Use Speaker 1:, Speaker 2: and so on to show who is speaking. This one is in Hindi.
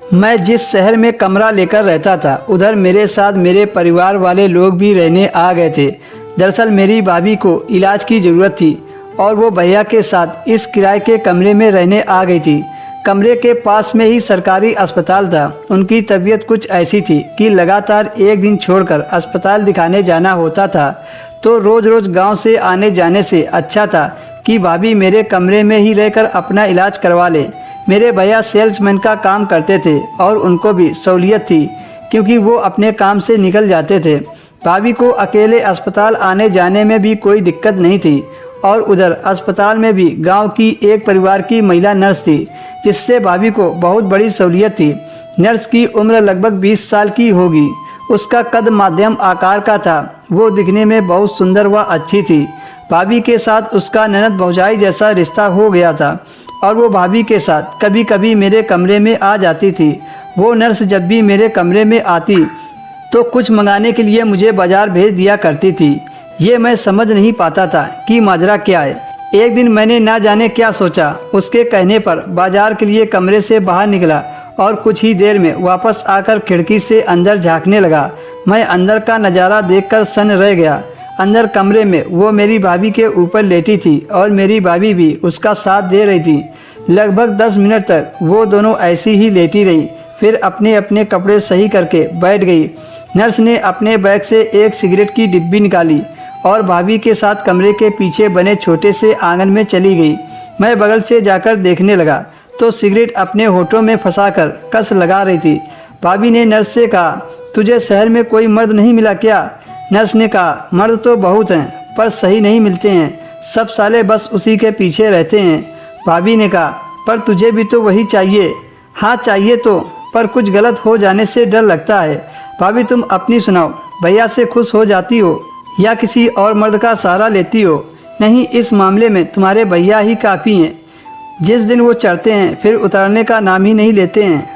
Speaker 1: मैं जिस शहर में कमरा लेकर रहता था उधर मेरे साथ मेरे परिवार वाले लोग भी रहने आ गए थे। दरअसल मेरी भाभी को इलाज की ज़रूरत थी और वो भैया के साथ इस किराए के कमरे में रहने आ गई थी। कमरे के पास में ही सरकारी अस्पताल था। उनकी तबीयत कुछ ऐसी थी कि लगातार एक दिन छोड़कर अस्पताल दिखाने जाना होता था, तो रोज़ रोज़ गांव से आने जाने से अच्छा था कि भाभी मेरे कमरे में ही रहकर अपना इलाज करवा ले। मेरे भैया सेल्समैन का काम करते थे और उनको भी सहूलियत थी क्योंकि वो अपने काम से निकल जाते थे। भाभी को अकेले अस्पताल आने जाने में भी कोई दिक्कत नहीं थी और उधर अस्पताल में भी गांव की एक परिवार की महिला नर्स थी, जिससे भाभी को बहुत बड़ी सहूलियत थी। नर्स की उम्र लगभग 20 साल की होगी। उसका कद मध्यम आकार का था। वो दिखने में बहुत सुंदर व अच्छी थी। भाभी के साथ उसका ननद भौजाई जैसा रिश्ता हो गया था और वो भाभी के साथ कभी कभी मेरे कमरे में आ जाती थी। वो नर्स जब भी मेरे कमरे में आती तो कुछ मंगाने के लिए मुझे बाज़ार भेज दिया करती थी। ये मैं समझ नहीं पाता था कि माजरा क्या है। एक दिन मैंने ना जाने क्या सोचा, उसके कहने पर बाज़ार के लिए कमरे से बाहर निकला और कुछ ही देर में वापस आकर खिड़की से अंदर झांकने लगा। मैं अंदर का नज़ारा देखकर सन्न रह गया। अंदर कमरे में वो मेरी भाभी के ऊपर लेटी थी और मेरी भाभी भी उसका साथ दे रही थी। लगभग 10 मिनट तक वो दोनों ऐसी ही लेटी रही, फिर अपने अपने कपड़े सही करके बैठ गई। नर्स ने अपने बैग से एक सिगरेट की डिब्बी निकाली और भाभी के साथ कमरे के पीछे बने छोटे से आंगन में चली गई। मैं बगल से जाकर देखने लगा तो सिगरेट अपने होठों में फंसाकर कस लगा रही थी। भाभी ने नर्स से कहा, तुझे शहर में कोई मर्द नहीं मिला क्या? नर्स ने कहा, मर्द तो बहुत हैं पर सही नहीं मिलते हैं, सब साले बस उसी के पीछे रहते हैं। भाभी ने कहा, पर तुझे भी तो वही चाहिए। हाँ चाहिए तो, पर कुछ गलत हो जाने से डर लगता है। भाभी तुम अपनी सुनाओ, भैया से खुश हो जाती हो या किसी और मर्द का सहारा लेती हो? नहीं, इस मामले में तुम्हारे भैया ही काफ़ी हैं। जिस दिन वो चढ़ते हैं फिर उतरने का नाम ही नहीं लेते हैं।